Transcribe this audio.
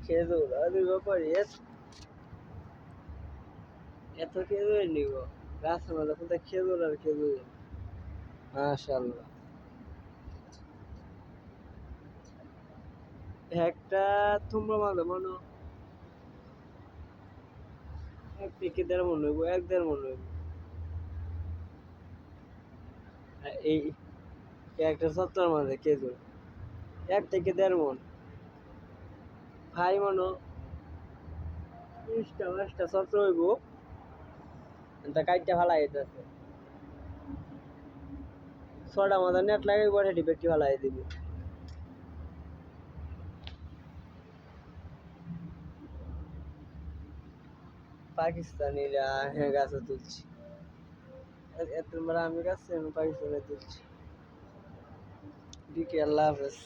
খেজুর আরে ব্যাপারে এত খেজুর নিব গাছের মধ্যে কোথায় খেজুর আর খেজুর মাশাআল্লাহ একটা তোমরা মাঝে মনে এক থেকে ১.৫ মণ হইব ১-১.৫ মণ হইব এই একটা সত্তর মাঝে খেজুর ১ থেকে ১.৫ মণ ভাই মনো ৩০টা ২৫টা সত্তর হইব তা কাইটটা ফালাই দিতেছে ৬টা মাথা নেট লাগাই বসে ব্যক্তি ফালাই দিবি পাকিস্তানিরা হ্যাঁ গাছে তুলছি এত আমি গাছে পাকিস্তানে তুলছি বিকে আল্লাহ হাফেজ